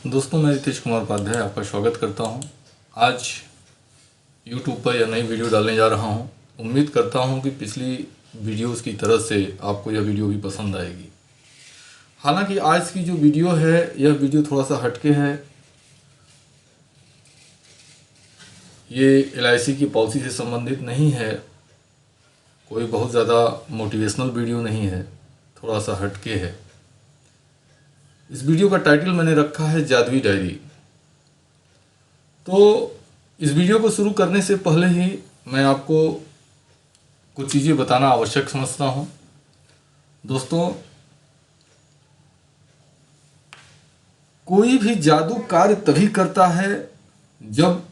दोस्तों, मैं रितेश कुमार उपाध्याय आपका स्वागत करता हूं। आज YouTube पर यह नई वीडियो डालने जा रहा हूं। उम्मीद करता हूं कि पिछली वीडियोस की तरह से आपको यह वीडियो भी पसंद आएगी। हालांकि आज की जो वीडियो है, यह वीडियो थोड़ा सा हटके है। ये LIC की पॉलिसी से संबंधित नहीं है, कोई बहुत ज़्यादा मोटिवेशनल वीडियो नहीं है, थोड़ा सा हटके है। इस वीडियो का टाइटल मैंने रखा है जादुई डायरी। तो इस वीडियो को शुरू करने से पहले ही मैं आपको कुछ चीज़ें बताना आवश्यक समझता हूँ। दोस्तों, कोई भी जादू कार्य तभी करता है जब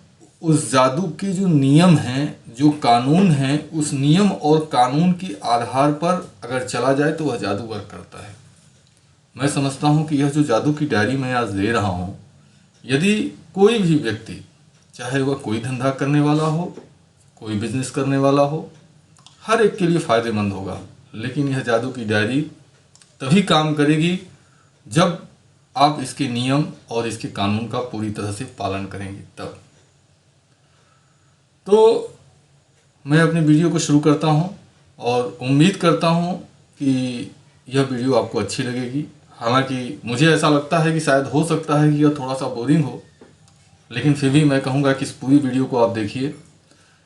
उस जादू के जो नियम हैं, जो कानून हैं, उस नियम और कानून के आधार पर अगर चला जाए तो वह जादू वर्क करता है। मैं समझता हूँ कि यह जो जादू की डायरी मैं आज दे रहा हूँ, यदि कोई भी व्यक्ति, चाहे वह कोई धंधा करने वाला हो, कोई बिजनेस करने वाला हो, हर एक के लिए फ़ायदेमंद होगा। लेकिन यह जादू की डायरी तभी काम करेगी जब आप इसके नियम और इसके कानून का पूरी तरह से पालन करेंगे तब। तो मैं अपनी वीडियो को शुरू करता हूँ और उम्मीद करता हूँ कि यह वीडियो आपको अच्छी लगेगी। हालांकि मुझे ऐसा लगता है कि शायद हो सकता है कि यह थोड़ा सा बोरिंग हो, लेकिन फिर भी मैं कहूँगा कि इस पूरी वीडियो को आप देखिए,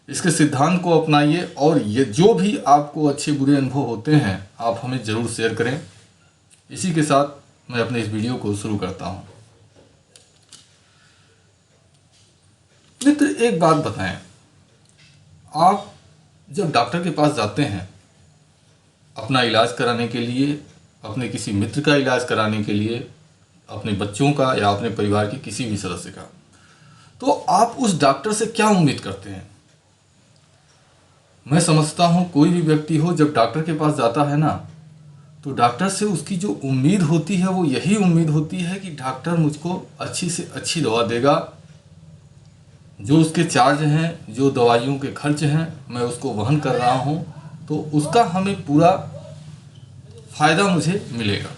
इसके सिद्धांत को अपनाइए और ये जो भी आपको अच्छे बुरे अनुभव होते हैं आप हमें ज़रूर शेयर करें। इसी के साथ मैं अपने इस वीडियो को शुरू करता हूँ। मित्र, एक बात बताएं, आप जब डॉक्टर के पास जाते हैं अपना इलाज कराने के लिए, अपने किसी मित्र का इलाज कराने के लिए, अपने बच्चों का या अपने परिवार के किसी भी सदस्य का, तो आप उस डॉक्टर से क्या उम्मीद करते हैं? मैं समझता हूँ कोई भी व्यक्ति हो जब डॉक्टर के पास जाता है ना, तो डॉक्टर से उसकी जो उम्मीद होती है वो यही उम्मीद होती है कि डॉक्टर मुझको अच्छी से अच्छी दवा देगा, जो उसके चार्ज हैं, जो दवाइयों के खर्च हैं, मैं उसको वहन कर रहा हूँ, तो उसका हमें पूरा फ़ायदा मुझे मिलेगा।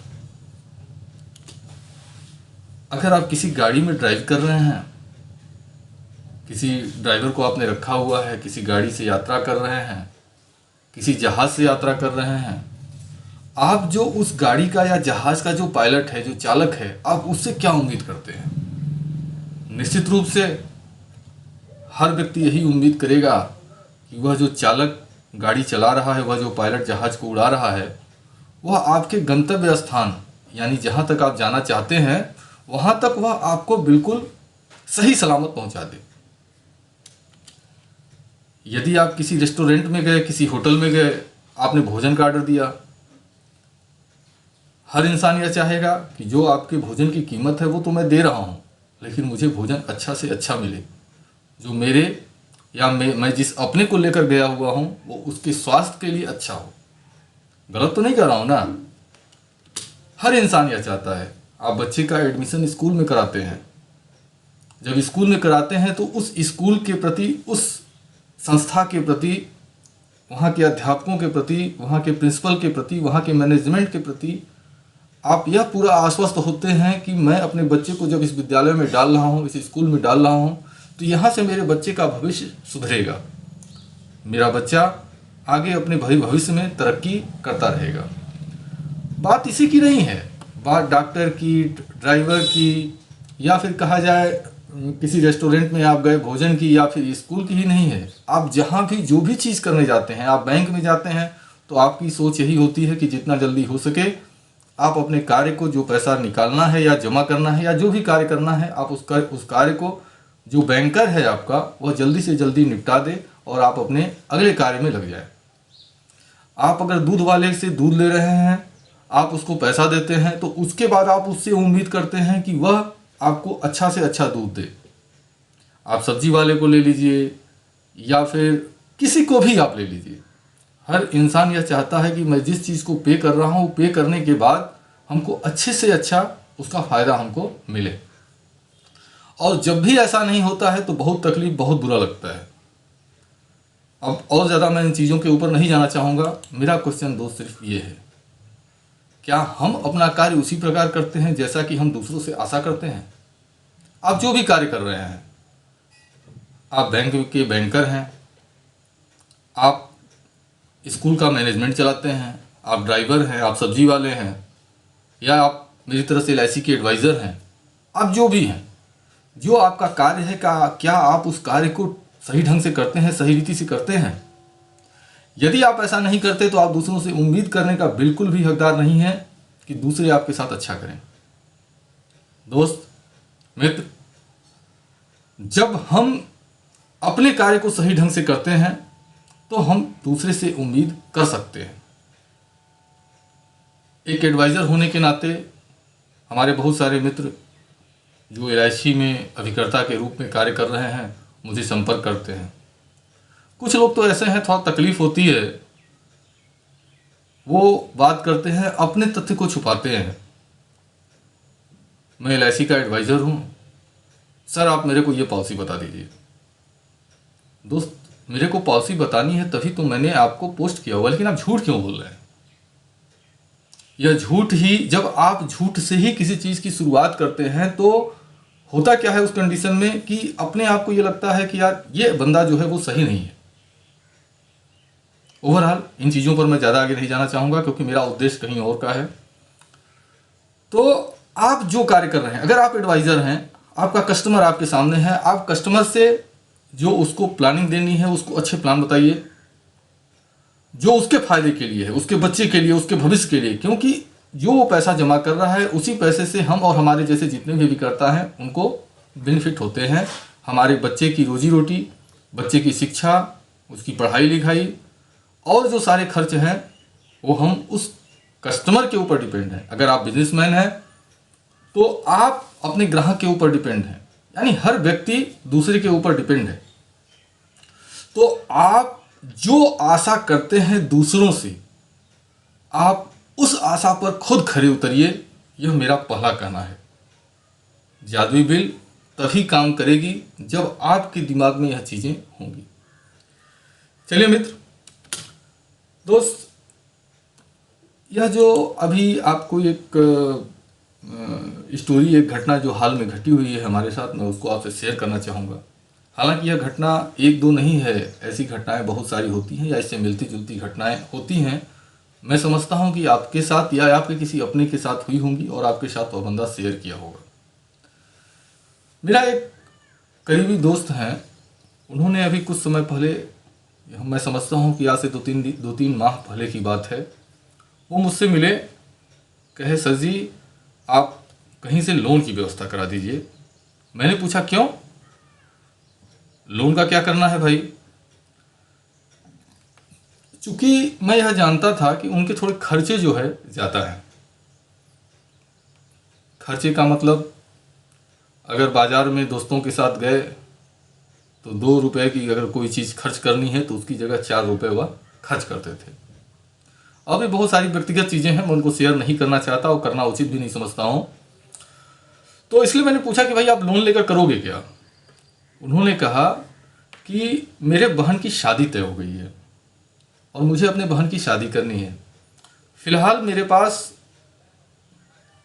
अगर आप किसी गाड़ी में ड्राइव कर रहे हैं, किसी ड्राइवर को आपने रखा हुआ है, किसी गाड़ी से यात्रा कर रहे हैं, किसी जहाज़ से यात्रा कर रहे हैं, आप जो उस गाड़ी का या जहाज़ का जो पायलट है, जो चालक है, आप उससे क्या उम्मीद करते हैं? निश्चित रूप से हर व्यक्ति यही उम्मीद करेगा कि वह जो चालक गाड़ी चला रहा है, वह जो पायलट जहाज़ को उड़ा रहा है, वह आपके गंतव्य स्थान यानी जहाँ तक आप जाना चाहते हैं वहाँ तक वह आपको बिल्कुल सही सलामत पहुँचा दे। यदि आप किसी रेस्टोरेंट में गए, किसी होटल में गए, आपने भोजन का ऑर्डर दिया, हर इंसान यह चाहेगा कि जो आपके भोजन की कीमत है वो तो मैं दे रहा हूँ, लेकिन मुझे भोजन अच्छा से अच्छा मिले, जो मेरे या मैं जिस अपने को लेकर गया हुआ हूँ वो उसके स्वास्थ्य के लिए अच्छा हो। गलत तो नहीं कर रहा हूँ ना? हर इंसान यह चाहता है। आप बच्चे का एडमिशन स्कूल में कराते हैं, जब स्कूल में कराते हैं तो उस स्कूल के प्रति, उस संस्था के प्रति, वहाँ के अध्यापकों के प्रति, वहाँ के प्रिंसिपल के प्रति, वहाँ के मैनेजमेंट के प्रति आप यह पूरा आश्वस्त होते हैं कि मैं अपने बच्चे को जब इस विद्यालय में डाल रहा हूँ, इस स्कूल में डाल रहा हूँ, तो यहाँ से मेरे बच्चे का भविष्य सुधरेगा, मेरा बच्चा आगे अपने भविष्य में तरक्की करता रहेगा। बात इसी की नहीं है, बात डॉक्टर की, ड्राइवर की, या फिर कहा जाए किसी रेस्टोरेंट में आप गए भोजन की, या फिर स्कूल की ही नहीं है। आप जहाँ भी जो भी चीज़ करने जाते हैं, आप बैंक में जाते हैं तो आपकी सोच यही होती है कि जितना जल्दी हो सके आप अपने कार्य को, जो पैसा निकालना है या जमा करना है या जो भी कार्य करना है, आप उस कार्य को, जो बैंकर है आपका, वह जल्दी से जल्दी निपटा दे और आप अपने अगले कार्य में लग जाए। आप अगर दूध वाले से दूध ले रहे हैं, आप उसको पैसा देते हैं, तो उसके बाद आप उससे उम्मीद करते हैं कि वह आपको अच्छा से अच्छा दूध दे। आप सब्जी वाले को ले लीजिए या फिर किसी को भी आप ले लीजिए, हर इंसान यह चाहता है कि मैं जिस चीज़ को पे कर रहा हूँ, पे करने के बाद हमको अच्छे से अच्छा उसका फ़ायदा हमको मिले। और जब भी ऐसा नहीं होता है तो बहुत तकलीफ, बहुत बुरा लगता है। अब और ज़्यादा मैं इन चीज़ों के ऊपर नहीं जाना चाहूँगा। मेरा क्वेश्चन दोस्त सिर्फ ये है, क्या हम अपना कार्य उसी प्रकार करते हैं जैसा कि हम दूसरों से आशा करते हैं? आप जो भी कार्य कर रहे हैं, आप बैंक के बैंकर हैं, आप स्कूल का मैनेजमेंट चलाते हैं, आप ड्राइवर हैं, आप सब्जी वाले हैं, या आप मेरी तरह से LIC के एडवाइज़र हैं, आप जो भी हैं, जो आपका कार्य है क्या आप उस कार्य को सही ढंग से करते हैं, सही रीति से करते हैं? यदि आप ऐसा नहीं करते तो आप दूसरों से उम्मीद करने का बिल्कुल भी हकदार नहीं है कि दूसरे आपके साथ अच्छा करें। दोस्त मित्र, जब हम अपने कार्य को सही ढंग से करते हैं तो हम दूसरे से उम्मीद कर सकते हैं। एक एडवाइज़र होने के नाते हमारे बहुत सारे मित्र जो LIC में अभिकर्ता के रूप में कार्य कर रहे हैं मुझे संपर्क करते हैं। कुछ लोग तो ऐसे हैं, थोड़ा तकलीफ़ होती है, वो बात करते हैं, अपने तथ्य को छुपाते हैं। मैं LIC का एडवाइज़र हूँ सर, आप मेरे को ये पॉलिसी बता दीजिए। दोस्त, मेरे को पॉलिसी बतानी है तभी तो मैंने आपको पोस्ट किया हुआ, लेकिन आप झूठ क्यों बोल रहे हैं? यह झूठ ही, जब आप झूठ से ही किसी चीज़ की शुरुआत करते हैं तो होता क्या है उस कंडीशन में कि अपने आप को ये लगता है कि यार ये बंदा जो है वो सही नहीं है। ओवरऑल इन चीज़ों पर मैं ज़्यादा आगे नहीं जाना चाहूँगा क्योंकि मेरा उद्देश्य कहीं और का है। तो आप जो कार्य कर रहे हैं, अगर आप एडवाइज़र हैं, आपका कस्टमर आपके सामने है, आप कस्टमर से जो उसको प्लानिंग देनी है उसको अच्छे प्लान बताइए जो उसके फायदे के लिए है, उसके बच्चे के लिए, उसके भविष्य के लिए, क्योंकि जो वो पैसा जमा कर रहा है उसी पैसे से हम और हमारे जैसे जितने भी करता हैं उनको बेनिफिट होते हैं। हमारे बच्चे की रोजी रोटी, बच्चे की शिक्षा, उसकी पढ़ाई लिखाई और जो सारे खर्च हैं वो हम उस कस्टमर के ऊपर डिपेंड हैं। अगर आप बिजनेसमैन हैं तो आप अपने ग्राहक के ऊपर डिपेंड हैं, यानी हर व्यक्ति दूसरे के ऊपर डिपेंड है। तो आप जो आशा करते हैं दूसरों से, आप उस आशा पर खुद खरे उतरिए, यह मेरा पहला कहना है। जादुई बिल तभी काम करेगी जब आपके दिमाग में यह चीज़ें होंगी। चलिए मित्र, दोस्त, यह जो अभी आपको एक स्टोरी, एक घटना जो हाल में घटी हुई है हमारे साथ, मैं उसको आपसे शेयर करना चाहूँगा। हालांकि यह घटना एक दो नहीं है, ऐसी घटनाएं बहुत सारी होती हैं या इससे मिलती जुलती घटनाएं होती हैं। मैं समझता हूं कि आपके साथ या आपके किसी अपने के साथ हुई होंगी और आपके साथ वो बंदा शेयर किया होगा। मेरा एक करीबी दोस्त हैं, उन्होंने अभी कुछ समय पहले, मैं समझता हूं कि आज से दो तीन माह पहले की बात है, वो मुझसे मिले, कहे सर जी आप कहीं से लोन की व्यवस्था करा दीजिए। मैंने पूछा क्यों, लोन का क्या करना है भाई? चूंकि मैं यह जानता था कि उनके थोड़े खर्चे जो है ज़्यादा हैं। खर्चे का मतलब, अगर बाज़ार में दोस्तों के साथ गए तो 2 रुपए की अगर कोई चीज़ खर्च करनी है तो उसकी जगह 4 रुपए वह खर्च करते थे। और भी बहुत सारी व्यक्तिगत चीज़ें हैं, मैं उनको शेयर नहीं करना चाहता और करना उचित भी नहीं समझता हूँ। तो इसलिए मैंने पूछा कि भाई आप लोन लेकर करोगे क्या? उन्होंने कहा कि मेरे बहन की शादी तय हो गई है और मुझे अपने बहन की शादी करनी है। फिलहाल मेरे पास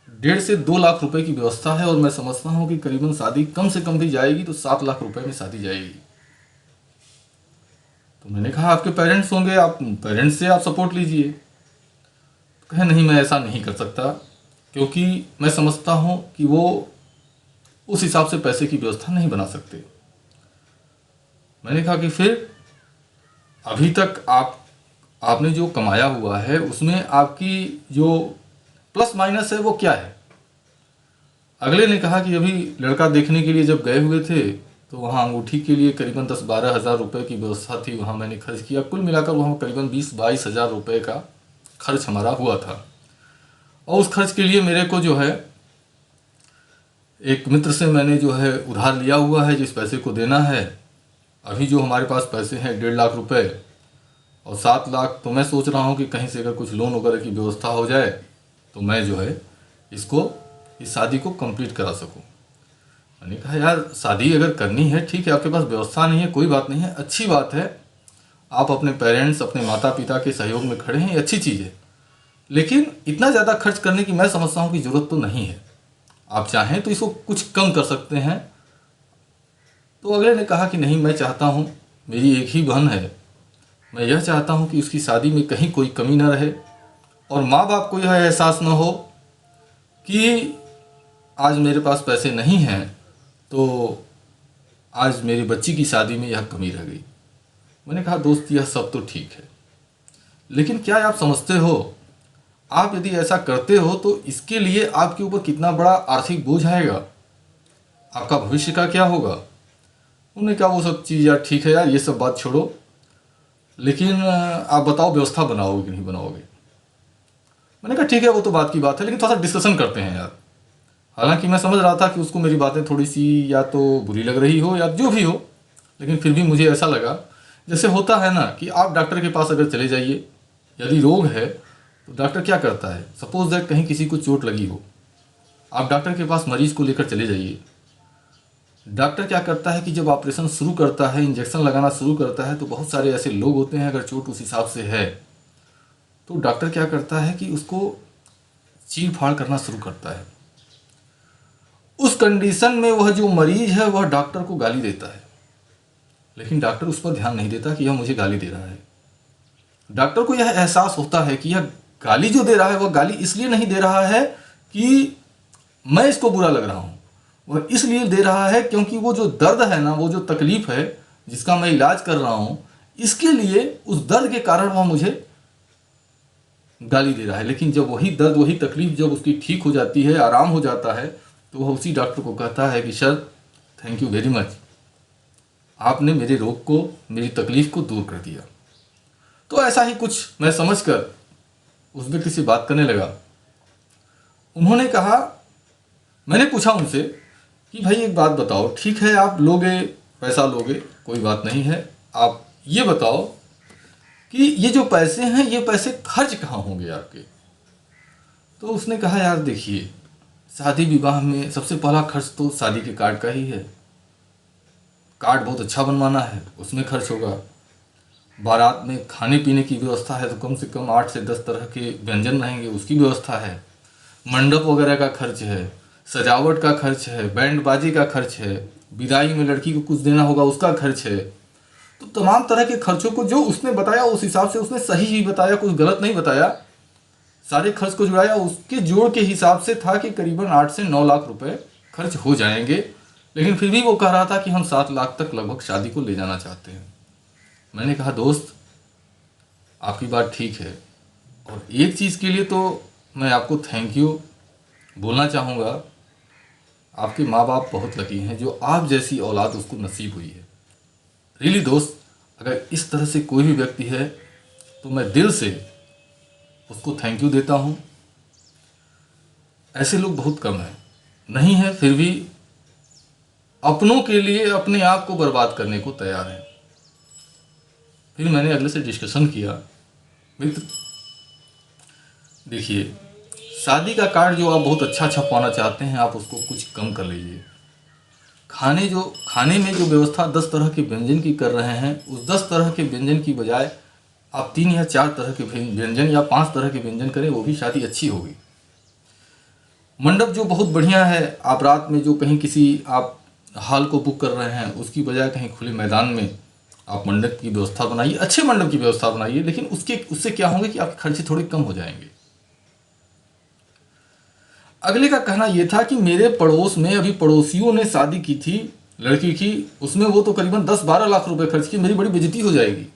1.5 से 2 लाख रुपए की व्यवस्था है और मैं समझता हूँ कि करीबन शादी कम से कम भी जाएगी तो 7 लाख रुपए में शादी जाएगी। तो मैंने कहा आपके पेरेंट्स होंगे, आप पेरेंट्स से आप सपोर्ट लीजिए। कहे नहीं, मैं ऐसा नहीं कर सकता क्योंकि मैं समझता हूँ कि वो उस हिसाब से पैसे की व्यवस्था नहीं बना सकते। मैंने कहा कि फिर अभी तक आपने जो कमाया हुआ है उसमें आपकी जो प्लस माइनस है वो क्या है? अगले ने कहा कि अभी लड़का देखने के लिए जब गए हुए थे तो वहाँ अंगूठी के लिए करीबन 10-12 हज़ार रुपये की व्यवस्था थी, वहाँ मैंने खर्च किया। कुल मिलाकर वहाँ करीबन 20-22 हज़ार रुपये का खर्च हमारा हुआ था। और उस खर्च के लिए मेरे को जो है एक मित्र से मैंने जो है उधार लिया हुआ है, जिस पैसे को देना है। अभी जो हमारे पास पैसे हैं 1.5 लाख रुपए और 7 लाख, तो मैं सोच रहा हूँ कि कहीं से अगर कुछ लोन वगैरह की व्यवस्था हो जाए तो मैं जो है इस शादी को कंप्लीट करा सकूँ। मैंने कहा यार शादी अगर करनी है ठीक है, आपके पास व्यवस्था नहीं है, कोई बात नहीं है, अच्छी बात है, आप अपने पेरेंट्स, अपने माता पिता के सहयोग में खड़े हैं, ये अच्छी चीज़ है, लेकिन इतना ज़्यादा खर्च करने की मैं समझता हूँ कि ज़रूरत तो नहीं है। आप चाहें तो इसको कुछ कम कर सकते हैं तो अगले ने कहा कि नहीं, मैं चाहता हूँ, मेरी एक ही बहन है, मैं यह चाहता हूँ कि उसकी शादी में कहीं कोई कमी न रहे और माँ बाप को यह एहसास न हो कि आज मेरे पास पैसे नहीं हैं तो आज मेरी बच्ची की शादी में यह कमी रह गई। मैंने कहा दोस्त, यह सब तो ठीक है, लेकिन क्या आप समझते हो, आप यदि ऐसा करते हो तो इसके लिए आपके ऊपर कितना बड़ा आर्थिक बोझ आएगा, आपका भविष्य का क्या होगा। उन्होंने कहा वो सब चीज़ यार ठीक है यार, ये सब बात छोड़ो, लेकिन आप बताओ व्यवस्था बनाओगे कि नहीं बनाओगे। मैंने कहा ठीक है, वो तो बात की बात है, लेकिन थोड़ा सा डिस्कशन करते हैं यार। हालांकि मैं समझ रहा था कि उसको मेरी बातें थोड़ी सी या तो बुरी लग रही हो या जो भी हो, लेकिन फिर भी मुझे ऐसा लगा जैसे होता है ना कि आप डॉक्टर के पास अगर चले जाइए, यदि रोग है तो डॉक्टर क्या करता है, सपोज दैट कहीं किसी को चोट लगी हो, आप डॉक्टर के पास मरीज को लेकर चले जाइए। डॉक्टर क्या करता है कि जब ऑपरेशन शुरू करता है, इंजेक्शन लगाना शुरू करता है, तो बहुत सारे ऐसे लोग होते हैं, अगर चोट उस हिसाब से है तो डॉक्टर क्या करता है कि उसको चीर फाड़ करना शुरू करता है। उस कंडीशन में वह जो मरीज है वह डॉक्टर को गाली देता है, लेकिन डॉक्टर उस पर ध्यान नहीं देता कि यह मुझे गाली दे रहा है। डॉक्टर को यह एहसास होता है कि यह गाली जो दे रहा है वह गाली इसलिए नहीं दे रहा है कि मैं इसको बुरा लग रहा हूँ, वह इसलिए दे रहा है क्योंकि वो जो दर्द है ना, वो जो तकलीफ है जिसका मैं इलाज कर रहा हूँ, इसके लिए उस दर्द के कारण वह मुझे गाली दे रहा है। लेकिन जब वही दर्द, वही तकलीफ जब उसकी ठीक हो जाती है, आराम हो जाता है, तो वह उसी डॉक्टर को कहता है कि sir thank you very much, आपने मेरे रोग को, मेरी तकलीफ को दूर कर दिया। तो ऐसा ही कुछ मैं समझकर उस व्यक्ति से बात करने लगा। उन्होंने कहा, मैंने पूछा उनसे कि भाई एक बात बताओ, ठीक है आप लोगे, पैसा लोगे, कोई बात नहीं है, आप ये बताओ कि ये जो पैसे हैं ये पैसे खर्च कहाँ होंगे आपके। तो उसने कहा यार देखिए, शादी विवाह में सबसे पहला खर्च तो शादी के कार्ड का ही है, कार्ड बहुत अच्छा बनवाना है, उसमें खर्च होगा। बारात में खाने पीने की व्यवस्था है तो कम से कम 8 से 10 तरह के व्यंजन रहेंगे, उसकी व्यवस्था है। मंडप वगैरह का खर्च है, सजावट का खर्च है, बैंड बाजे का खर्च है, विदाई में लड़की को कुछ देना होगा उसका खर्च है। तो तमाम तरह के खर्चों को जो उसने बताया उस हिसाब से उसने सही ही बताया, कुछ गलत नहीं बताया। सारे खर्च को जुड़ाया, उसके जोड़ के हिसाब से था कि करीबन 8 से 9 लाख रुपए खर्च हो जाएंगे। लेकिन फिर भी वो कह रहा था कि हम 7 लाख तक लगभग शादी को ले जाना चाहते हैं। मैंने कहा दोस्त आपकी बात ठीक है, और एक चीज़ के लिए तो मैं आपको थैंक यू बोलना चाहूँगा, आपके माँ बाप बहुत लकी हैं जो आप जैसी औलाद उसको नसीब हुई है। रियली दोस्त, अगर इस तरह से कोई भी व्यक्ति है तो मैं दिल से उसको थैंक यू देता हूँ। ऐसे लोग बहुत कम हैं, नहीं है फिर भी अपनों के लिए अपने आप को बर्बाद करने को तैयार हैं। फिर मैंने अगले से डिस्कशन किया, मित्र देखिए, शादी का कार्ड जो आप बहुत अच्छा छपवाना चाहते हैं, आप उसको कुछ कम कर लीजिए। खाने में जो व्यवस्था 10 तरह के व्यंजन की कर रहे हैं, उस 10 तरह के व्यंजन की बजाय आप 3 या 4 तरह के व्यंजन या 5 तरह के व्यंजन करें, वो भी शादी अच्छी होगी। मंडप जो बहुत बढ़िया है, आप रात में जो कहीं किसी आप हॉल को बुक कर रहे हैं उसकी बजाय कहीं खुले मैदान में आप मंडप की व्यवस्था बनाइए, अच्छे मंडप की व्यवस्था बनाइए। लेकिन उससे क्या होंगे कि आपके खर्चे थोड़े कम हो जाएंगे। अगले का कहना यह था कि मेरे पड़ोस में अभी पड़ोसियों ने शादी की थी लड़की की, उसमें वो तो करीबन 10-12 लाख रुपए खर्च किए, मेरी बड़ी बेइज्जती हो जाएगी।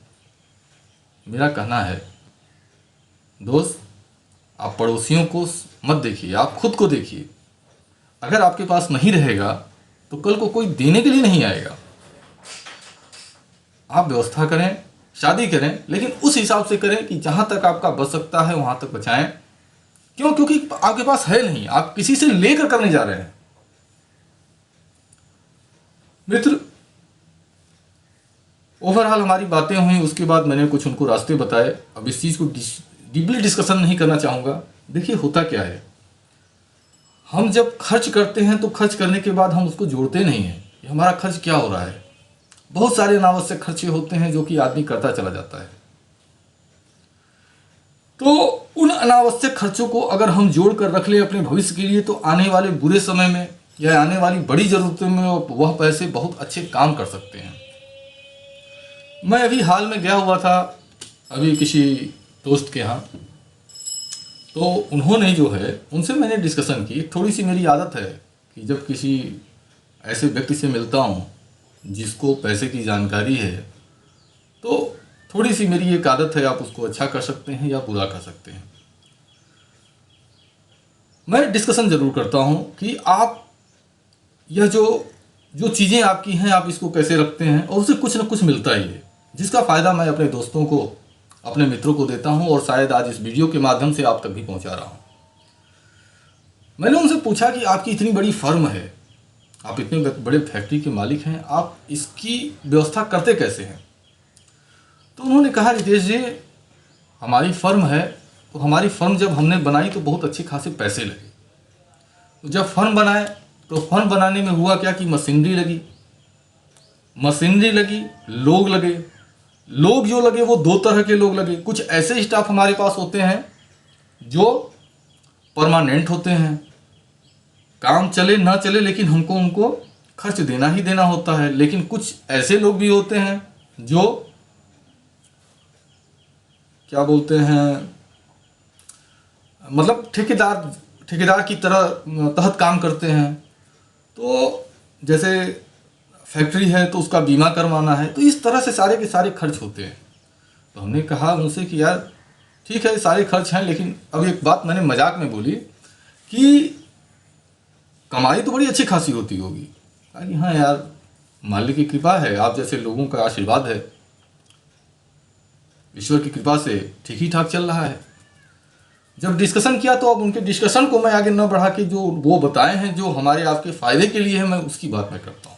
मेरा कहना है दोस्त, आप पड़ोसियों को मत देखिए, आप खुद को देखिए। अगर आपके पास नहीं रहेगा तो कल को कोई देने के लिए नहीं आएगा। आप व्यवस्था करें, शादी करें, लेकिन उस हिसाब से करें कि जहां तक आपका बच सकता है वहां तक बचाएं। क्यों? क्योंकि आपके पास है नहीं, आप किसी से लेकर करने जा रहे हैं। मित्र, ओवरऑल हमारी बातें हुई, उसके बाद मैंने कुछ उनको रास्ते बताए। अब इस चीज़ को डीपली डिस्कशन नहीं करना चाहूँगा। देखिए होता क्या है, हम जब खर्च करते हैं तो खर्च करने के बाद हम उसको जोड़ते नहीं हैं कि हमारा खर्च क्या हो रहा है। बहुत सारे अनावश्यक खर्चे होते हैं जो कि आदमी करता चला जाता है। तो उन अनावश्यक खर्चों को अगर हम जोड़ कर रख लें अपने भविष्य के लिए, तो आने वाले बुरे समय में या आने वाली बड़ी ज़रूरतों में वह पैसे बहुत अच्छे काम कर सकते हैं। मैं अभी हाल में गया हुआ था अभी किसी दोस्त के यहाँ, तो उन्होंने जो है उनसे मैंने डिस्कशन की। थोड़ी सी मेरी आदत है कि जब किसी ऐसे व्यक्ति से मिलता हूँ जिसको पैसे की जानकारी है, तो थोड़ी सी मेरी एक आदत है, आप उसको अच्छा कर सकते हैं या बुरा कर सकते हैं। मैं डिस्कशन ज़रूर करता हूँ कि आप यह जो चीज़ें आपकी हैं आप इसको कैसे रखते हैं, और उसे कुछ ना कुछ मिलता ही है, जिसका फ़ायदा मैं अपने दोस्तों को, अपने मित्रों को देता हूँ, और शायद आज इस वीडियो के माध्यम से आप तक भी पहुँचा रहा हूँ। मैंने उनसे पूछा कि आपकी इतनी बड़ी फर्म है, आप इतने बड़े फैक्ट्री के मालिक हैं, आप इसकी व्यवस्था करते कैसे हैं? तो उन्होंने कहा, रितेश जी, हमारी फर्म है, तो हमारी फर्म जब हमने बनाई तो बहुत अच्छे खासे पैसे लगे। तो जब फर्म बनाए तो फर्म बनाने में हुआ क्या कि मशीनरी लगी, लोग लगे। लोग जो लगे वो दो तरह के लोग लगे। कुछ ऐसे स्टाफ हमारे पास होते हैं जो परमानेंट होते हैं, काम चले ना चले लेकिन हमको उनको खर्च देना ही देना होता है। लेकिन कुछ ऐसे लोग भी होते हैं जो क्या बोलते हैं, मतलब ठेकेदार की तरह तहत काम करते हैं। तो जैसे फैक्ट्री है तो उसका बीमा करवाना है, तो इस तरह से सारे के सारे खर्च होते हैं। तो हमने कहा उनसे कि यार ठीक है, सारे खर्च हैं, लेकिन अब एक बात मैंने मजाक में बोली कि कमाई तो बड़ी अच्छी खासी होती होगी। कहा कि हाँ यार, मालिक की कृपा है, आप जैसे लोगों का आशीर्वाद है, ईश्वर की कृपा से ठीक ही ठाक चल रहा है। जब डिस्कशन किया तो अब उनके डिस्कशन को मैं आगे न बढ़ा के जो वो बताए हैं जो हमारे आपके फ़ायदे के लिए है, मैं उसकी बात मैं करता हूँ।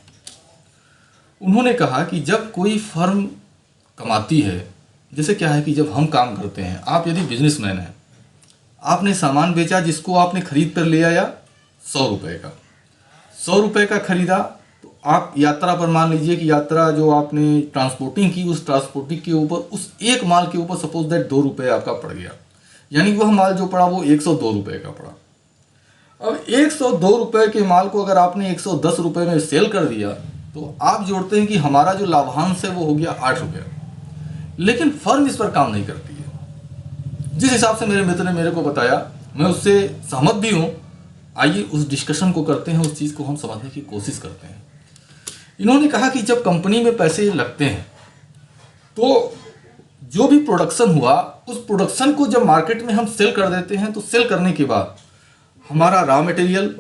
उन्होंने कहा कि जब कोई फर्म कमाती है, जैसे क्या है कि जब हम काम करते हैं, आप यदि बिजनेसमैन हैं, आपने सामान बेचा जिसको आपने खरीद कर ले आया 100 रुपये का, 100 रुपये का खरीदा, तो आप यात्रा पर मान लीजिए कि यात्रा जो आपने ट्रांसपोर्टिंग की, उस ट्रांसपोर्टिंग के ऊपर, उस एक माल के ऊपर सपोज दैट 2 रुपये आपका पड़ गया, यानी वह माल जो पड़ा वो 102 रुपये का पड़ा। अब 102 रुपये के माल को अगर आपने 110 रुपये में सेल कर दिया, तो आप जोड़ते हैं कि हमारा जो लाभांश है वो हो गया 8 रुपये। लेकिन फर्म इस पर काम नहीं करती है। जिस हिसाब से मेरे मित्र ने मेरे को बताया, मैं उससे सहमत भी हूँ। आइए उस डिस्कशन को करते हैं, उस चीज़ को हम समझने की कोशिश करते हैं। इन्होंने कहा कि जब कंपनी में पैसे लगते हैं तो जो भी प्रोडक्शन हुआ, उस प्रोडक्शन को जब मार्केट में हम सेल कर देते हैं, तो सेल करने के बाद हमारा रॉ मटेरियल,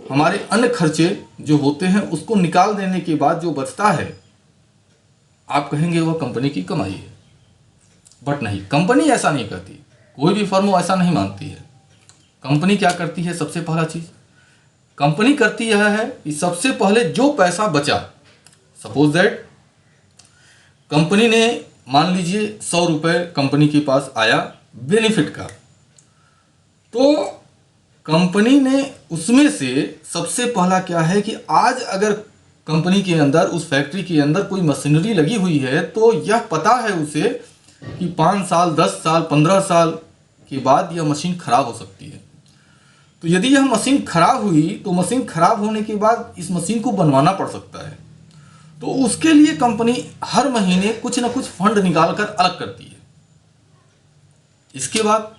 हमारे अन्य खर्चे जो होते हैं, उसको निकाल देने के बाद जो बचता है, आप कहेंगे वह कंपनी की कमाई है। बट नहीं, कंपनी ऐसा नहीं करती, कोई भी फर्म ऐसा नहीं मानती है। कंपनी क्या करती है? सबसे पहला चीज़ कंपनी करती यह है कि सबसे पहले जो पैसा बचा, सपोज दैट कंपनी ने मान लीजिए 100 रुपये कंपनी के पास आया बेनिफिट का, तो कंपनी ने उसमें से सबसे पहला क्या है कि आज अगर कंपनी के अंदर, उस फैक्ट्री के अंदर कोई मशीनरी लगी हुई है, तो यह पता है उसे कि 5 साल, 10 साल, 15 साल के बाद यह मशीन खराब हो सकती है। तो यदि यह मशीन खराब हुई, तो मशीन खराब होने के बाद इस मशीन को बनवाना पड़ सकता है। तो उसके लिए कंपनी हर महीने कुछ ना कुछ फंड निकाल कर अलग करती है। इसके बाद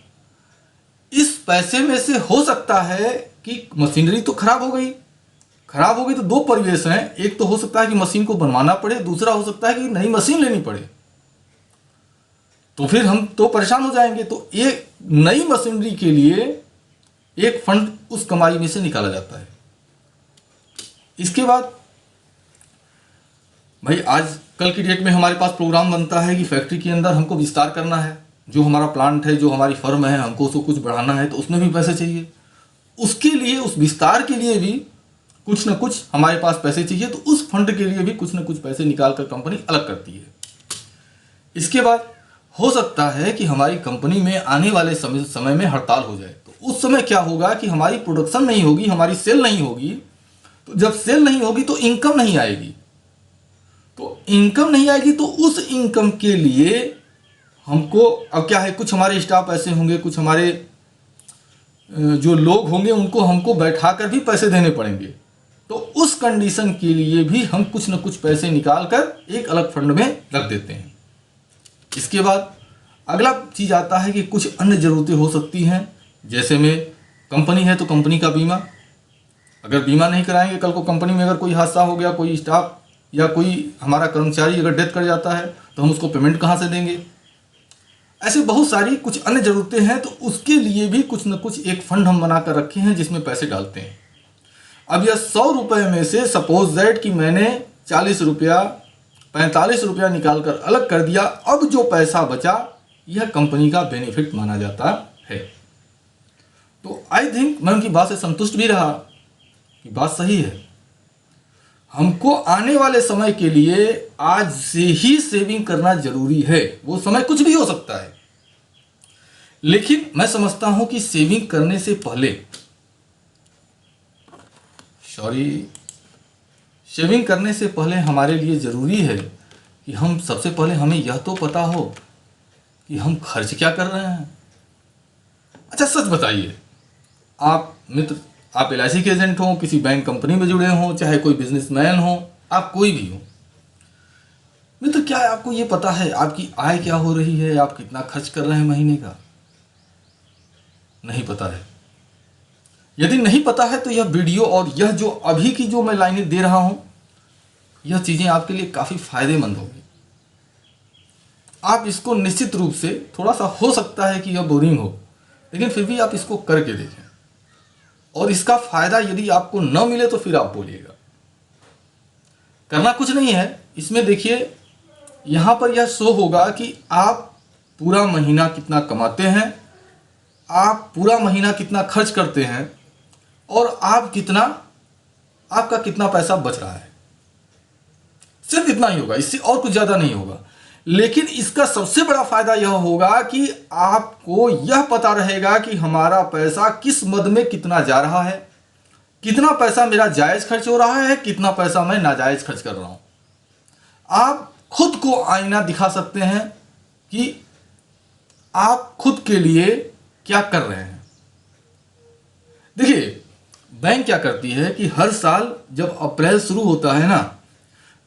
इस पैसे में से हो सकता है कि मशीनरी तो खराब हो गई तो दो परिवेश हैं। एक तो हो सकता है कि मशीन को बनवाना पड़े, दूसरा हो सकता है कि नई मशीन लेनी पड़े, तो फिर हम तो परेशान हो जाएंगे। तो एक नई मशीनरी के लिए एक फंड उस कमाई में से निकाला जाता है। इसके बाद भाई आज कल की डेट में हमारे पास प्रोग्राम बनता है कि फैक्ट्री के अंदर हमको विस्तार करना है, जो हमारा प्लांट है, जो हमारी फर्म है, हमको उसको कुछ बढ़ाना है, तो उसमें भी पैसे चाहिए। उसके लिए, उस विस्तार के लिए भी कुछ ना कुछ हमारे पास पैसे चाहिए, तो उस फंड के लिए भी कुछ ना कुछ पैसे निकाल कर कंपनी अलग करती है। इसके बाद हो सकता है कि हमारी कंपनी में आने वाले समय में हड़ताल हो जाए, तो उस समय क्या होगा कि हमारी प्रोडक्शन नहीं होगी, हमारी सेल नहीं होगी। तो जब सेल नहीं होगी तो इनकम नहीं आएगी, तो उस इनकम के लिए हमको अब क्या है, कुछ हमारे स्टाफ ऐसे होंगे, कुछ हमारे जो लोग होंगे, उनको हमको बैठा कर भी पैसे देने पड़ेंगे। तो उस कंडीशन के लिए भी हम कुछ न कुछ पैसे निकाल कर एक अलग फंड में रख देते हैं। इसके बाद अगला चीज़ आता है कि कुछ अन्य ज़रूरतें हो सकती हैं, जैसे में कंपनी है तो कंपनी का बीमा। अगर बीमा नहीं कराएंगे, कल को कंपनी में अगर कोई हादसा हो गया, कोई स्टाफ या कोई हमारा कर्मचारी अगर डेथ कर जाता है तो हम उसको पेमेंट कहाँ से देंगे। ऐसे बहुत सारी कुछ अन्य ज़रूरतें हैं, तो उसके लिए भी कुछ न कुछ एक फंड हम बना कर रखे हैं जिसमें पैसे डालते हैं। अब यह 100 रुपये में से सपोज दैट कि मैंने 40 रुपया 45 रुपया निकाल कर अलग कर दिया, अब जो पैसा बचा यह कंपनी का बेनिफिट माना जाता है। तो आई थिंक मैं उनकी बात से संतुष्ट भी रहा कि बात सही है। हमको आने वाले समय के लिए आज से ही सेविंग करना जरूरी है। वो समय कुछ भी हो सकता है, लेकिन मैं समझता हूं कि सेविंग करने से पहले शेविंग करने से पहले हमारे लिए ज़रूरी है कि हम सबसे पहले हमें यह तो पता हो कि हम खर्च क्या कर रहे हैं। अच्छा सच बताइए, आप मित्र, आप LIC के एजेंट हो, किसी बैंक कंपनी में जुड़े हो, चाहे कोई बिजनेसमैन हो, आप कोई भी हो मित्र, क्या आपको ये पता है आपकी आय क्या हो रही है, आप कितना खर्च कर रहे हैं महीने का? नहीं पता है। यदि नहीं पता है तो यह वीडियो और यह जो अभी की जो मैं लाइनें दे रहा हूं, यह चीज़ें आपके लिए काफ़ी फायदेमंद होगी। आप इसको निश्चित रूप से, थोड़ा सा हो सकता है कि यह बोरिंग हो, लेकिन फिर भी आप इसको करके देखें, और इसका फायदा यदि आपको न मिले तो फिर आप बोलिएगा। करना कुछ नहीं है इसमें। देखिए यहाँ पर यह शो होगा कि आप पूरा महीना कितना कमाते हैं, आप पूरा महीना कितना खर्च करते हैं, और आपका कितना पैसा बच रहा है। सिर्फ इतना ही होगा, इससे और कुछ ज़्यादा नहीं होगा। लेकिन इसका सबसे बड़ा फायदा यह होगा कि आपको यह पता रहेगा कि हमारा पैसा किस मद में कितना जा रहा है, कितना पैसा मेरा जायज़ खर्च हो रहा है, कितना पैसा मैं नाजायज़ खर्च कर रहा हूं। आप खुद को आईना दिखा सकते हैं कि आप खुद के लिए क्या कर रहे हैं। देखिए बैंक क्या करती है कि हर साल जब अप्रैल शुरू होता है ना,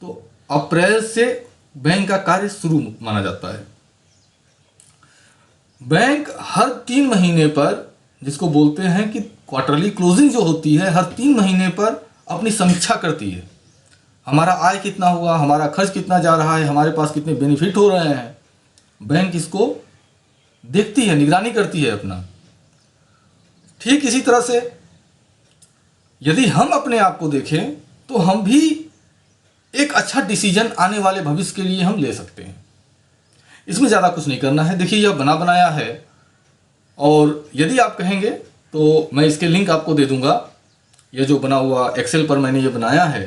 तो अप्रैल से बैंक का कार्य शुरू माना जाता है। बैंक हर 3 महीने पर, जिसको बोलते हैं कि क्वार्टरली क्लोजिंग जो होती है, हर 3 महीने पर अपनी समीक्षा करती है। हमारा आय कितना हुआ, हमारा खर्च कितना जा रहा है, हमारे पास कितने बेनिफिट हो रहे हैं, बैंक इसको देखती है, निगरानी करती है अपना। ठीक इसी तरह से यदि हम अपने आप को देखें तो हम भी एक अच्छा डिसीजन आने वाले भविष्य के लिए हम ले सकते हैं। इसमें ज़्यादा कुछ नहीं करना है। देखिए यह बना बनाया है, और यदि आप कहेंगे तो मैं इसके लिंक आपको दे दूंगा। यह जो बना हुआ एक्सेल पर मैंने ये बनाया है,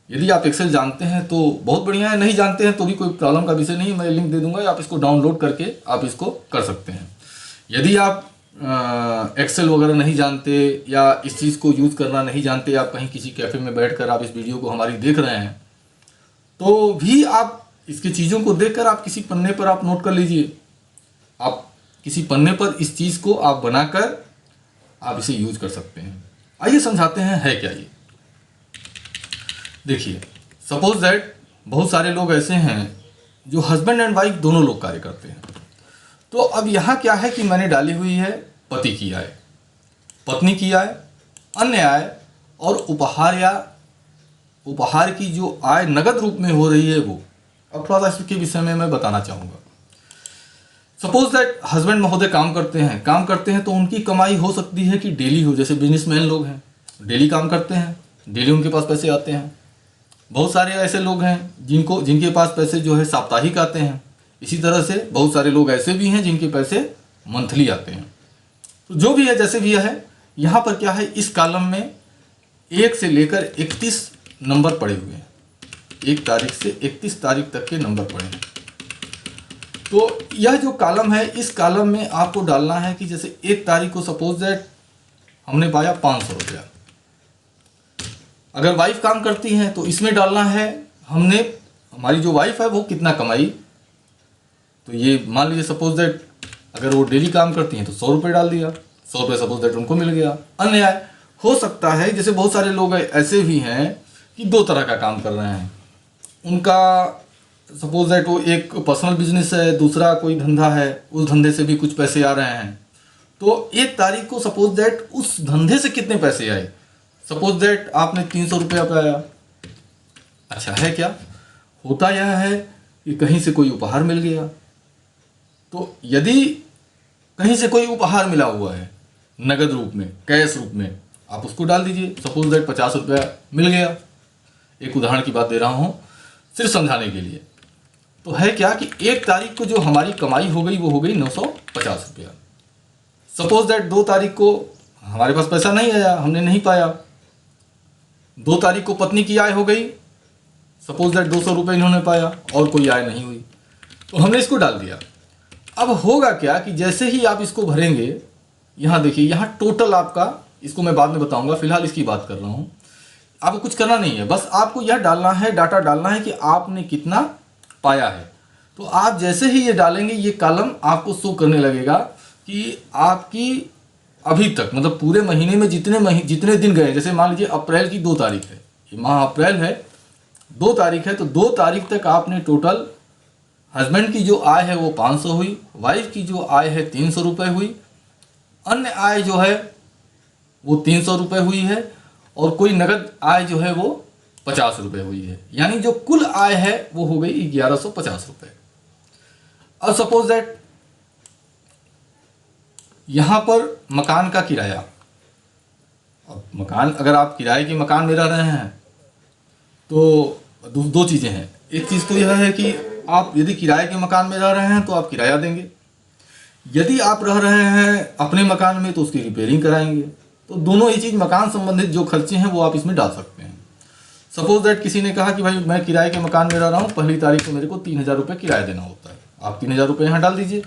यदि आप एक्सेल जानते हैं तो बहुत बढ़िया है, नहीं जानते हैं तो भी कोई प्रॉब्लम का विषय नहीं, मैं लिंक दे दूंगा, आप इसको डाउनलोड करके आप इसको कर सकते हैं। यदि आप एक्सेल वगैरह नहीं जानते या इस चीज़ को यूज़ करना नहीं जानते, आप कहीं किसी कैफ़े में बैठकर आप इस वीडियो को हमारी देख रहे हैं, तो भी आप इसकी चीज़ों को देखकर आप किसी पन्ने पर आप नोट कर लीजिए। आप किसी पन्ने पर इस चीज़ को आप बनाकर आप इसे यूज कर सकते हैं। आइए समझाते हैं है क्या ये। देखिए सपोज दैट बहुत सारे लोग ऐसे हैं जो हस्बैंड एंड वाइफ दोनों लोग कार्य करते हैं। तो अब यहाँ क्या है कि मैंने डाली हुई है पति की आय, पत्नी की आय, अन्य आय और उपहार की जो आय नगद रूप में हो रही है वो। अब थोड़ा सा इसके विषय में मैं बताना चाहूँगा। सपोज दैट हस्बैंड महोदय काम करते हैं तो उनकी कमाई हो सकती है कि डेली हो, जैसे बिजनेसमैन लोग हैं डेली काम करते हैं, डेली उनके पास पैसे आते हैं। बहुत सारे ऐसे लोग हैं जिनके पास पैसे जो है साप्ताहिक आते हैं। इसी तरह से बहुत सारे लोग ऐसे भी हैं जिनके पैसे मंथली आते हैं। तो जो भी है जैसे भी है, यहाँ पर क्या है, इस कॉलम में 1 से लेकर 31 नंबर पड़े हुए हैं। 1 तारीख से 31 तारीख तक के नंबर पड़े हैं। तो यह जो कॉलम है, इस कॉलम में आपको डालना है कि जैसे 1 तारीख को सपोज दैट हमने पाया 500 रुपया। अगर वाइफ काम करती हैं तो इसमें डालना है हमारी जो वाइफ है वो कितना कमाई। तो ये मान लीजिए सपोज दैट अगर वो डेली काम करती हैं तो 100 रुपये डाल दिया, 100 रुपये सपोज दैट उनको मिल गया। अन्य आय हो सकता है जैसे बहुत सारे लोग ऐसे भी हैं कि दो तरह का काम कर रहे हैं। उनका सपोज दैट वो एक पर्सनल बिजनेस है, दूसरा कोई धंधा है, उस धंधे से भी कुछ पैसे आ रहे हैं। तो 1 तारीख को सपोज दैट उस धंधे से कितने पैसे आए, सपोज दैट आपने 300 रुपया पाया। अच्छा है क्या, होता यह है कि कहीं से कोई उपहार मिल गया। तो यदि कहीं से कोई उपहार मिला हुआ है नगद रूप में, कैश रूप में, आप उसको डाल दीजिए। सपोज दैट 50 रुपया मिल गया, एक उदाहरण की बात दे रहा हूँ सिर्फ समझाने के लिए। तो है क्या कि 1 तारीख को जो हमारी कमाई हो गई वो हो गई 950 रुपया। सपोज दैट 2 तारीख को हमारे पास पैसा नहीं आया, हमने नहीं पाया। 2 तारीख को पत्नी की आय हो गई, सपोज दैट 200 रुपये इन्होंने पाया और कोई आय नहीं हुई, तो हमने इसको डाल दिया। अब होगा क्या कि जैसे ही आप इसको भरेंगे, यहाँ देखिए, यहाँ टोटल आपका, इसको मैं बाद में बताऊंगा, फिलहाल इसकी बात कर रहा हूँ। आपको कुछ करना नहीं है, बस आपको यह डालना है, डाटा डालना है कि आपने कितना पाया है। तो आप जैसे ही ये डालेंगे, ये कॉलम आपको शो करने लगेगा कि आपकी अभी तक, मतलब पूरे महीने में जितने दिन गए। जैसे मान लीजिए अप्रैल की 2 तारीख है, ये माह अप्रैल है, 2 तारीख है, तो 2 तारीख तक आपने टोटल, हस्बैंड की जो आय है वो 500 हुई, वाइफ की जो आय है 300 रुपये हुई, अन्य आय जो है वो 300 रुपये हुई है, और कोई नगद आय जो है वो 50 रुपये हुई है। यानी जो कुल आय है वो हो गई 1150 रुपये। अब सपोज दैट यहाँ पर मकान का किराया, अब मकान, अगर आप किराए के मकान में रह रहे हैं तो दो चीज़ें हैं। एक चीज़ तो यह है कि आप यदि किराए के मकान में रह रहे हैं तो आप किराया देंगे, यदि आप रह रहे हैं अपने मकान में तो उसकी रिपेयरिंग कराएंगे। तो दोनों ही चीज़, मकान संबंधित जो खर्चे हैं वो आप इसमें डाल सकते हैं। सपोज दैट किसी ने कहा कि भाई मैं किराए के मकान में रह रहा हूँ, 1 तारीख को मेरे को 3000 रुपये किराया देना होता है, आप 3000 रुपये यहाँ डाल दीजिए।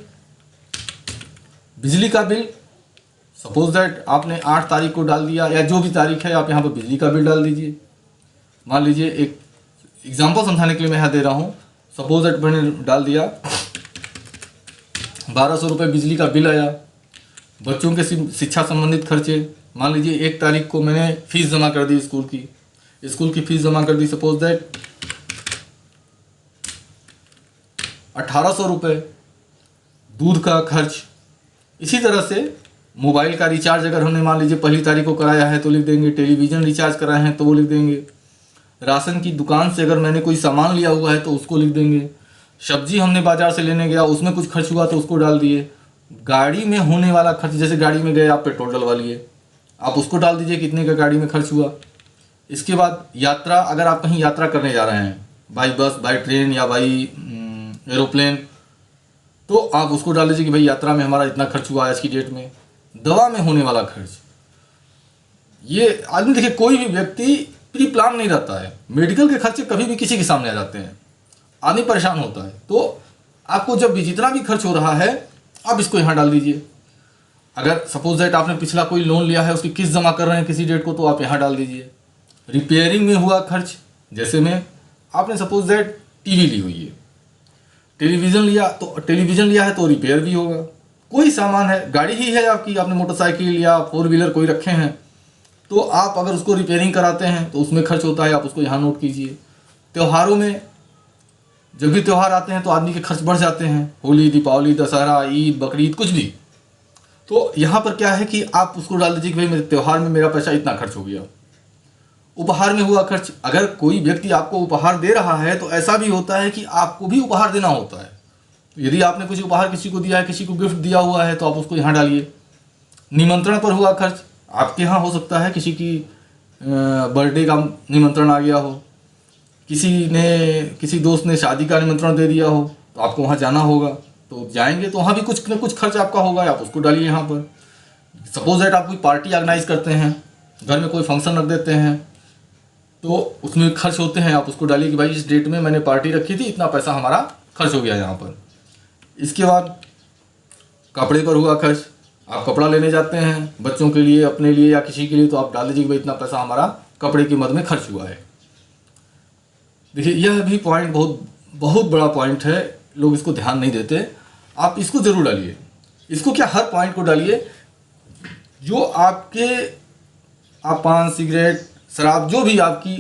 बिजली का बिल, सपोज दैट आपने 8 तारीख को डाल दिया, या जो भी तारीख है आप यहाँ पर बिजली का बिल डाल दीजिए। मान लीजिए, एक एग्जाम्पल समझाने के लिए मैं यहाँ दे रहा हूँ, सपोज दैट मैंने डाल दिया 1200 रुपये बिजली का बिल आया। बच्चों के शिक्षा संबंधित खर्चे, मान लीजिए 1 तारीख को मैंने फीस जमा कर दी, स्कूल की फीस जमा कर दी, सपोज दैट 1800 रुपये। दूध का खर्च, इसी तरह से मोबाइल का रिचार्ज अगर हमने मान लीजिए 1 तारीख को कराया है तो लिख देंगे, टेलीविज़न रिचार्ज कराए हैं तो वो लिख देंगे, राशन की दुकान से अगर मैंने कोई सामान लिया हुआ है तो उसको लिख देंगे, सब्जी हमने बाज़ार से लेने गया उसमें कुछ खर्च हुआ तो उसको डाल दिए, गाड़ी में होने वाला खर्च, जैसे गाड़ी में गए आप पेट्रोल डलवा लिए, आप उसको डाल दीजिए कितने का गाड़ी में खर्च हुआ। इसके बाद यात्रा, अगर आप कहीं यात्रा करने जा रहे हैं बाई बस, बाई ट्रेन या बाई एरोप्लेन, तो आप उसको डाल दीजिए कि भाई यात्रा में हमारा इतना खर्च हुआ आज की डेट में। दवा में होने वाला खर्च, ये आदमी देखिए, कोई भी व्यक्ति प्री प्लान नहीं रहता है। मेडिकल के खर्चे कभी भी किसी के सामने आ जाते हैं, आदमी परेशान होता है। तो आपको जब भी जितना भी खर्च हो रहा है आप इसको यहाँ डाल दीजिए। अगर सपोज दैट आपने पिछला कोई लोन लिया है, उसकी किस्त जमा कर रहे हैं किसी डेट को, तो आप यहाँ डाल दीजिए। रिपेयरिंग में हुआ खर्च, जैसे में आपने सपोज दैट टीवी ली हुई है, टेलीविज़न लिया है तो रिपेयर भी होगा। कोई सामान है, गाड़ी ही है आपकी, आपने मोटरसाइकिल या 4 व्हीलर कोई रखे हैं, तो आप अगर उसको रिपेयरिंग कराते हैं तो उसमें खर्च होता है, आप उसको यहाँ नोट कीजिए। त्योहारों में, जब भी त्यौहार आते हैं तो आदमी के खर्च बढ़ जाते हैं, होली, दीपावली, दशहरा, ईद, बकरीद, कुछ भी। तो यहाँ पर क्या है कि आप उसको डाल दीजिए कि भाई मेरे त्यौहार में मेरा पैसा इतना खर्च हो गया। उपहार में हुआ खर्च, अगर कोई व्यक्ति आपको उपहार दे रहा है तो ऐसा भी होता है कि आपको भी उपहार देना होता है। तो यदि आपने कुछ उपहार किसी को दिया है, किसी को गिफ्ट दिया हुआ है, तो आप उसको यहाँ डालिए। निमंत्रण पर हुआ खर्च, आपके यहाँ हो सकता है किसी की बर्थडे का निमंत्रण आ गया हो, किसी दोस्त ने शादी का निमंत्रण दे दिया हो, तो आपको वहाँ जाना होगा, तो जाएंगे तो वहाँ भी कुछ न कुछ खर्च आपका होगा, आप उसको डालिए यहाँ पर। सपोज दैट आप कोई पार्टी ऑर्गेनाइज करते हैं, घर में कोई फंक्शन रख देते हैं, तो उसमें खर्च होते हैं, आप उसको डालिए कि भाई इस डेट में मैंने पार्टी रखी थी, इतना पैसा हमारा खर्च हो गया यहाँ पर। इसके बाद कपड़े पर हुआ खर्च, आप कपड़ा लेने जाते हैं बच्चों के लिए, अपने लिए या किसी के लिए, तो आप डाल दीजिए कि भाई इतना पैसा हमारा कपड़े की मद में खर्च हुआ है। देखिए, यह भी पॉइंट बहुत बड़ा पॉइंट है, लोग इसको ध्यान नहीं देते। आप इसको ज़रूर डालिए। इसको क्या, हर पॉइंट को डालिए जो आपके आप पान, सिगरेट, शराब, जो भी आपकी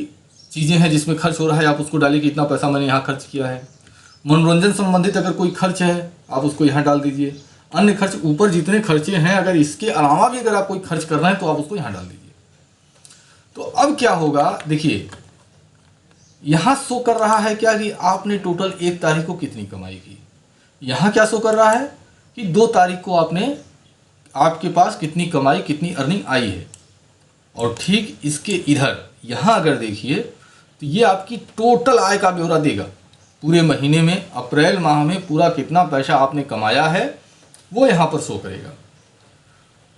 चीज़ें हैं जिसमें खर्च हो रहा है, आप उसको डालिए कि इतना पैसा मैंने यहाँ खर्च किया है। मनोरंजन संबंधित अगर कोई खर्च है आप उसको यहाँ डाल दीजिए। अन्य खर्च, ऊपर जितने खर्चे हैं, अगर इसके अलावा भी अगर आप कोई खर्च कर रहे हैं तो आप उसको यहाँ डाल दीजिए। तो अब क्या होगा, देखिए यहाँ शो कर रहा है क्या कि आपने टोटल 1 तारीख को कितनी कमाई की। यहाँ क्या शो कर रहा है कि 2 तारीख को आपके पास कितनी कमाई, कितनी अर्निंग आई है। और ठीक इसके इधर यहाँ अगर देखिए तो ये आपकी टोटल आय का ब्यौरा देगा। पूरे महीने में, अप्रैल माह में पूरा कितना पैसा आपने कमाया है वो यहाँ पर शो करेगा।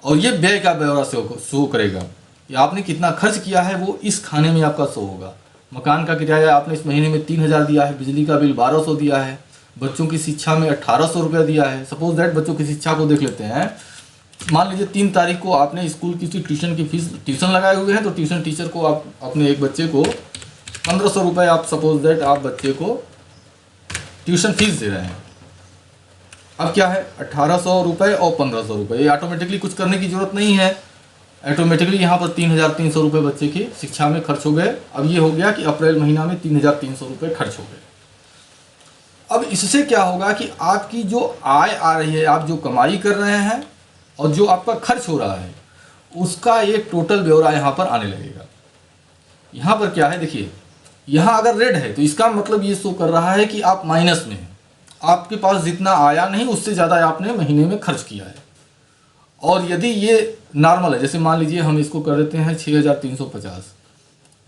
और ये व्यय का ब्यौरा शो करेगा कि आपने कितना खर्च किया है, वो इस खाने में आपका शो होगा। मकान का किराया आपने इस महीने में 3000 दिया है, बिजली का बिल 1200 दिया है, बच्चों की शिक्षा में 1800 रुपया दिया है। सपोज दैट बच्चों की शिक्षा को देख लेते हैं। मान लीजिए 3 तारीख को आपने स्कूल की ट्यूशन की फीस, ट्यूशन लगाए हुए हैं तो ट्यूशन टीचर को आप अपने एक बच्चे को 1500 रुपये, आप सपोज दैट आप बच्चे को ट्यूशन फीस दे रहे हैं। अब क्या है, 1800 रुपये और 1500 रुपये, ये ऑटोमेटिकली कुछ करने की जरूरत नहीं है। ऑटोमेटिकली यहाँ पर 3300 रुपये बच्चे की शिक्षा में खर्च हो गए। अब ये हो गया कि अप्रैल महीना में 3300 रुपये खर्च हो गए। अब इससे क्या होगा कि आपकी जो आय आ रही है, आप जो कमाई कर रहे हैं और जो आपका खर्च हो रहा है, उसका एक टोटल ब्यौरा यहाँ पर आने लगेगा। यहाँ पर क्या है, देखिए यहाँ अगर रेड है तो इसका मतलब ये शो कर रहा है कि आप माइनस में हैं। आपके पास जितना आया नहीं उससे ज़्यादा आपने महीने में खर्च किया है। और यदि ये नॉर्मल है, जैसे मान लीजिए हम इसको कर देते हैं 6350,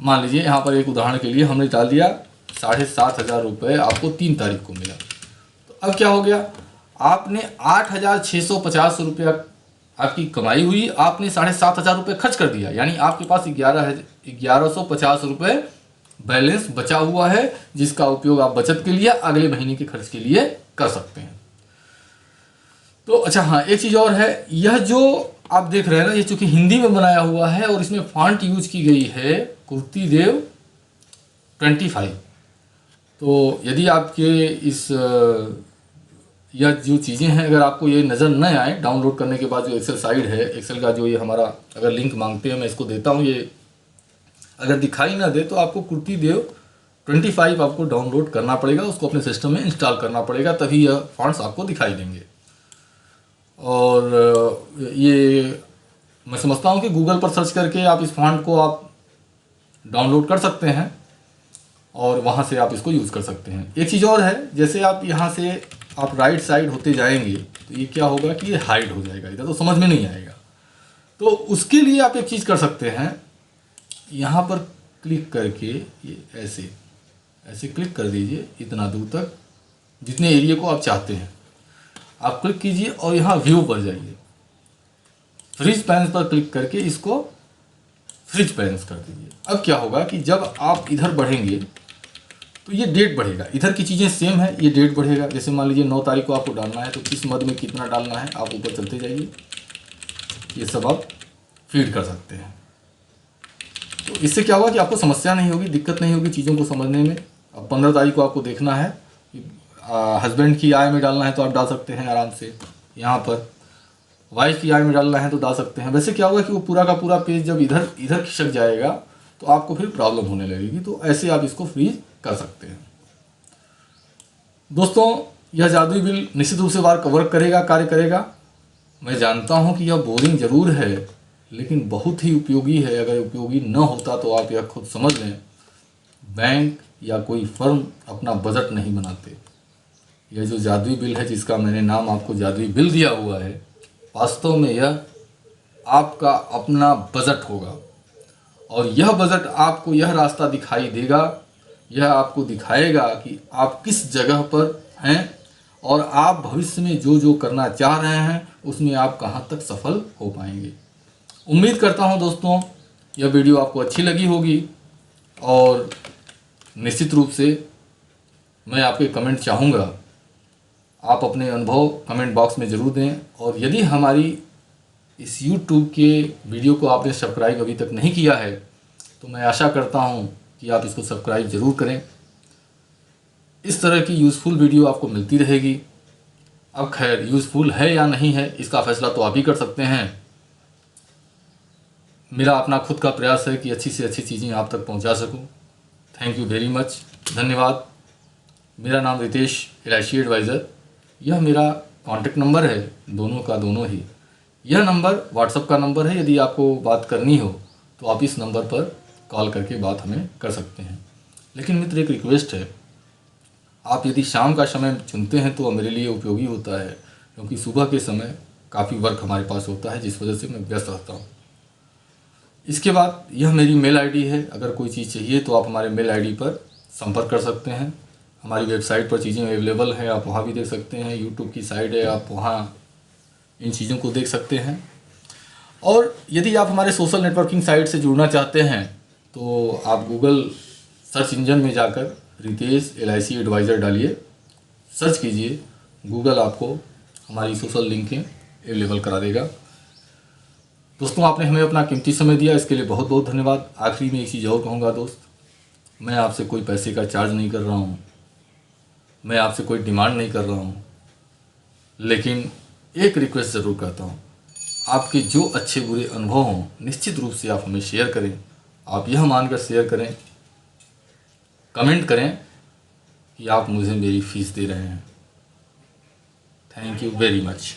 मान लीजिए यहाँ पर एक उदाहरण के लिए हमने डाल दिया 7500 रुपये आपको 3 तारीख को मिला। तो अब क्या हो गया, आपने 8650 रुपया आपकी कमाई हुई, आपने 7500 रुपये खर्च कर दिया, यानी आपके पास 1150 रुपये बैलेंस बचा हुआ है, जिसका उपयोग आप बचत के लिए, अगले महीने के खर्च के लिए कर सकते हैं। तो अच्छा हाँ, एक चीज़ और है, यह जो आप देख रहे हैं ना, ये चूंकि हिंदी में बनाया हुआ है और इसमें फॉन्ट यूज की गई है कुर्तीदेव 25। तो यदि आपके इस यह जो चीज़ें हैं अगर आपको ये नज़र न आए, डाउनलोड करने के बाद जो एक्सेल साइड है, एक्सेल का जो ये हमारा अगर लिंक मांगते हैं, मैं इसको देता हूँ, ये अगर दिखाई ना दे तो आपको कुर्तीदेव 25 आपको डाउनलोड करना पड़ेगा, उसको अपने सिस्टम में इंस्टॉल करना पड़ेगा, तभी यह फॉन्ट्स आपको दिखाई देंगे। और ये मैं समझता हूँ कि गूगल पर सर्च करके आप इस फॉन्ट को आप डाउनलोड कर सकते हैं और वहाँ से आप इसको यूज़ कर सकते हैं। एक चीज़ और है, जैसे आप यहाँ से आप राइट साइड होते जाएंगे तो ये क्या होगा कि ये हाइड हो जाएगा, इधर तो समझ में नहीं आएगा। तो उसके लिए आप एक चीज़ कर सकते हैं, यहाँ पर क्लिक करके ये ऐसे क्लिक कर दीजिए इतना दूर तक, जितने एरिया को आप चाहते हैं आप क्लिक कीजिए और यहाँ व्यू पर जाइए, फ्रिज पैन्स पर क्लिक करके इसको फ्रिज पैन्स कर दीजिए। अब क्या होगा कि जब आप इधर बढ़ेंगे तो ये डेट बढ़ेगा, इधर की चीज़ें सेम है, ये डेट बढ़ेगा। जैसे मान लीजिए 9 तारीख को आपको डालना है तो किस मद में कितना डालना है आप ऊपर चलते जाइए, ये सब आप फीड कर सकते हैं। तो इससे क्या होगा कि आपको समस्या नहीं होगी, दिक्कत नहीं होगी चीज़ों को समझने में। अब 15 तारीख को आपको देखना है, हस्बैंड की आय में डालना है तो आप डाल सकते हैं आराम से, यहाँ पर वाइफ की आय में डालना है तो डाल सकते हैं। वैसे क्या होगा कि वो पूरा का पूरा पेज जब इधर खिसक जाएगा तो आपको फिर प्रॉब्लम होने लगेगी, तो ऐसे आप इसको फ्रीज कर सकते हैं। दोस्तों यह जादुई बिल निश्चित रूप से कार्य करेगा। मैं जानता हूं कि यह बोरिंग जरूर है लेकिन बहुत ही उपयोगी है। अगर उपयोगी न होता तो आप यह खुद समझ लें, बैंक या कोई फर्म अपना बजट नहीं बनाते। यह जो जादुई बिल है जिसका मैंने नाम आपको जादुई बिल दिया हुआ है, वास्तव में यह आपका अपना बजट होगा और यह बजट आपको यह रास्ता दिखाई देगा, यह आपको दिखाएगा कि आप किस जगह पर हैं और आप भविष्य में जो जो करना चाह रहे हैं उसमें आप कहां तक सफल हो पाएंगे। उम्मीद करता हूं दोस्तों यह वीडियो आपको अच्छी लगी होगी और निश्चित रूप से मैं आपके कमेंट चाहूँगा, आप अपने अनुभव कमेंट बॉक्स में ज़रूर दें। और यदि हमारी इस YouTube के वीडियो को आपने सब्सक्राइब अभी तक नहीं किया है तो मैं आशा करता हूं कि आप इसको सब्सक्राइब ज़रूर करें। इस तरह की यूज़फुल वीडियो आपको मिलती रहेगी। अब खैर यूज़फुल है या नहीं है इसका फ़ैसला तो आप ही कर सकते हैं। मेरा अपना खुद का प्रयास है कि अच्छी से अच्छी चीज़ें आप तक पहुंचा सकूं। थैंक यू वेरी मच, धन्यवाद। मेरा नाम रितेश LIC एडवाइज़र। यह मेरा कॉन्टेक्ट नंबर है, दोनों का दोनों ही। यह नंबर व्हाट्सएप का नंबर है, यदि आपको बात करनी हो तो आप इस नंबर पर कॉल करके बात हमें कर सकते हैं। लेकिन मित्र, एक रिक्वेस्ट है, आप यदि शाम का समय चुनते हैं तो मेरे लिए उपयोगी होता है, क्योंकि सुबह के समय काफ़ी वर्क हमारे पास होता है, जिस वजह से मैं व्यस्त रहता हूँ। इसके बाद यह मेरी मेल आईडी है, अगर कोई चीज़ चाहिए तो आप हमारे मेल आईडी पर संपर्क कर सकते हैं। हमारी वेबसाइट पर चीज़ें अवेलेबल हैं, आप वहाँ भी देख सकते हैं। यूट्यूब की साइट है, आप वहाँ इन चीज़ों को देख सकते हैं। और यदि आप हमारे सोशल नेटवर्किंग साइट से जुड़ना चाहते हैं तो आप गूगल सर्च इंजन में जाकर रितेश LIC एडवाइज़र डालिए, सर्च कीजिए, गूगल आपको हमारी सोशल लिंकें अवेलेबल करा देगा। दोस्तों, आपने हमें अपना कीमती समय दिया, इसके लिए बहुत बहुत धन्यवाद। आखिरी में एक चीज़ और कहूँगा दोस्त, मैं आपसे कोई पैसे का चार्ज नहीं कर रहा हूँ, मैं आपसे कोई डिमांड नहीं कर रहा हूँ, लेकिन एक रिक्वेस्ट ज़रूर करता हूँ, आपके जो अच्छे बुरे अनुभव हों निश्चित रूप से आप हमें शेयर करें। आप यह मानकर शेयर करें, कमेंट करें कि आप मुझे मेरी फ़ीस दे रहे हैं। Thank you very much.